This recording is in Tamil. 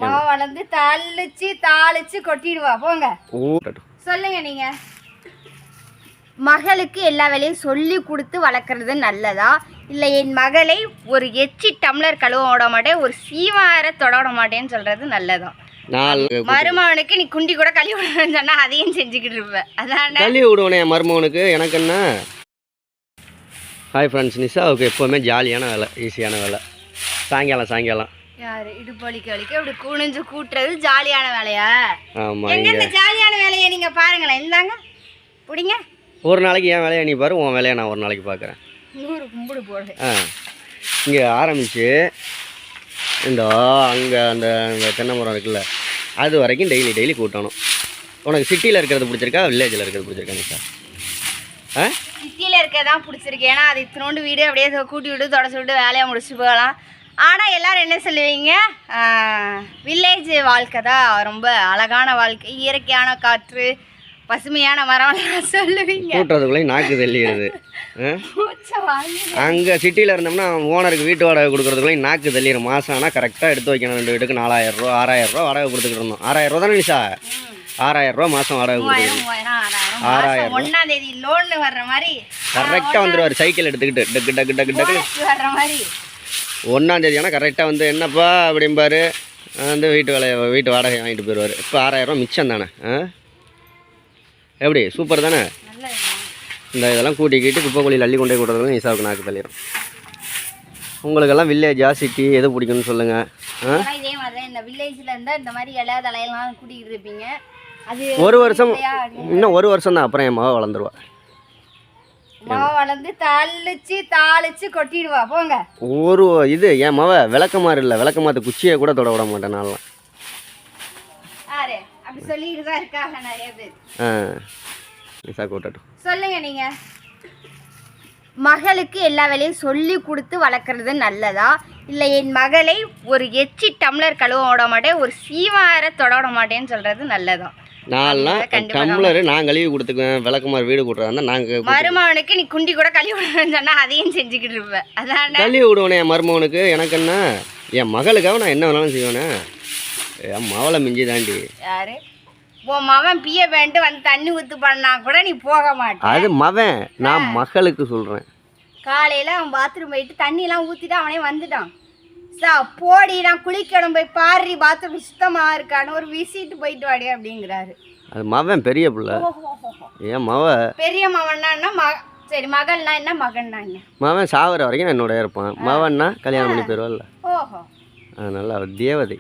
மாவு வளர்ந்து தாளிச்சு கொட்டிடுவா போங்க. சொல்லுங்க நீங்க. மகளுக்கு எல்லா வேலையும் சொல்லி கொடுத்து வளர்க்குறது நல்லதா, இல்லை என் மகளை ஒரு எச்சி டம்ளர் கழுவ விட மாட்டேன், ஒரு சீவார தொட விட மாட்டேன்னு சொல்றது நல்லதா? மருமகனுக்கு நீ குண்டி கூட கழுவி விடணும்னு சொன்னா அதையும் செஞ்சுக்கிட்டு இருப்பேன். அதான் கழுவி விடுவேனே மருமகனுக்கு. எனக்கு என்ன. ஹாய் ஃப்ரெண்ட்ஸ், நிஷாவுக்கு எப்போவுமே ஜாலியான வேலை, ஈஸியான வேலை. சாயங்காலம் யாரு இடுப்பொலிக்கு வலிக்க இப்படி குனிஞ்சு கூட்டுறது ஜாலியான வேலையா? ஆமாம். எங்க இந்த ஜாலியான வேலையை நீங்க பாருங்களேன். இந்தாங்க பிடிங்க. ஒரு நாளைக்கு என் வேலையை நீ பாரு, உன் வேலையை நான் ஒரு நாளைக்கு பார்க்குறேன். 100 கும்பிடு போடு. இங்கே ஆரம்பித்து இந்த அங்கே அந்த தென்னை மரம் இருக்குல்ல, அது வரைக்கும் டெய்லி கூட்டணும். உனக்கு சிட்டியில் இருக்கிறது பிடிச்சிருக்கா, வில்லேஜில் இருக்கிறது பிடிச்சிருக்கா நிஷா? சிட்டியில் இருக்கிறதான் பிடிச்சிருக்கு. ஏன்னா அது இத்தினோண்டு வீடு அப்படியே கூட்டி விட்டு தொடச்சி விட்டு வேலையாக முடிச்சுட்டு போகலாம். ஆனால் எல்லோரும் என்ன சொல்லுவீங்க, வில்லேஜ் வாழ்க்கை தான் ரொம்ப அழகான வாழ்க்கை, இயற்கையான காற்று, பசுமையான மரம்லாம் சொல்லுவீங்க. கூட்டுறதுக்குள்ளே நாக்கு தள்ளிடுது. அங்கே சிட்டியில் இருந்தோம்னா ஓனருக்கு வீட்டு வாடகை கொடுக்குறதுக்குள்ளே நாக்கு தள்ளிடும். மாதம் ஆனால் கரெக்டாக எடுத்து வைக்கணும். 2 வீட்டுக்கு 4000 ரூபா 6000 ரூபா வாடகை கொடுத்துக்கிட்டு இருந்தோம். 6000 ரூபா தானே நிஷா? 6000 ரூபா மாதம் வாடகை கொடுத்துருக்கோம். 6000 1ஆம் தேதி லோன் வர்ற மாதிரி கரெக்டாக வந்துடுவார் சைக்கிள் எடுத்துக்கிட்டு டக்கு வர்ற மாதிரி. 1ஆம் தேதி ஆனால் கரெக்டாக வந்து என்னப்பா அப்படிம்பாரு, வந்து வீட்டு வாடகை வாங்கிட்டு போயிடுவார். இப்போ 6000 ரூபா மிச்சம் தானே? எப்படி சூப்பர் தானே? இந்த இதெல்லாம் கூட்டிக்கிட்டு குப்பை குழியில் அள்ளி கொண்டே கூட்டுறதுக்கு நிஷாவுக்கு நாக்கு தள்ளிடும். உங்களுக்கெல்லாம் வில்லேஜா சிட்டி எது பிடிக்கும்னு சொல்லுங்கள். இதே மாதிரி தான் இந்த வில்லேஜில் இருந்தால் இந்த மாதிரி இலை தலையெல்லாம் கூட்டிகிட்டு இருப்பீங்க. அது ஒரு வருஷம், இன்னும் 1 வருஷம் தான், அப்புறம் என் மாவை வளர்ந்துருவா. மாவு வளர்ந்து தாளிச்சு கொட்டிடுவா போங்க. ஒரு இது என் மாவை விளக்கமாறு இல்லை, விளக்கமாத்து குச்சியை கூட தொட விட மாட்டேன் நான்லாம். அப்படி சொல்லிட்டு தான் இருக்காங்க நிறைய பேர். நிஷா கூட்டட்டும். சொல்லுங்க நீங்க. மகளுக்கு எல்லா வேலையும் சொல்லி கொடுத்து வளர்க்குறது நல்லதா, இல்லை என் மகளை ஒரு எச்சி டம்ளர் கழுவ விட மாட்டேன், ஒரு சீவார தொட விட மாட்டேன்னு சொல்றது நல்லதா? டம்ளர் நான் கழுவி கொடுத்துக்குவேன். விளக்கமாறு வீடு கூட்டுறதா நாங்கள். மருமகனுக்கு நீ குண்டி கூட கழுவி விடணும்னு சொன்னா அதையும் செஞ்சுக்கிட்டு இருப்பேன். அதான் கழுவி விடுவேனே என் மருமகனுக்கு. எனக்கு என்ன, என் மகளுக்காக நான் என்ன வேணாலும் செய்வேனே. என் மவளை மிஞ்சி தாண்டி. யாரு உன் மவன் பிய பேண்ட் வந்து தண்ணி ஊத்து பண்ணா கூட நீ போக மாட்டேன். அது மவன், நான் மகளுக்கு சொல்றேன். காலையில அவன் பாத்ரூம் போயிட்டு தண்ணியெல்லாம் ஊத்திட்டு அவனே வந்துட்டான். போடி நான் குளிக்கணும், போய் பாரு பாத்ரூம் சுத்தமா இருக்கான்னு ஒரு விசிட்டு போயிட்டு வாடி அப்படிங்கிறாரு. அது மவன் பெரிய பிள்ளை. ஏன் மவ பெரிய மவன்னா சரி, மகள்னா என்ன மகன்னா என்ன? மவன் சாவர வரைக்கும் என்னோட இருப்பான். மவன்னா கல்யாணம் பண்ணி போயிடுவாள்ல. ஓஹோ, அதனால அவர் தேவதை.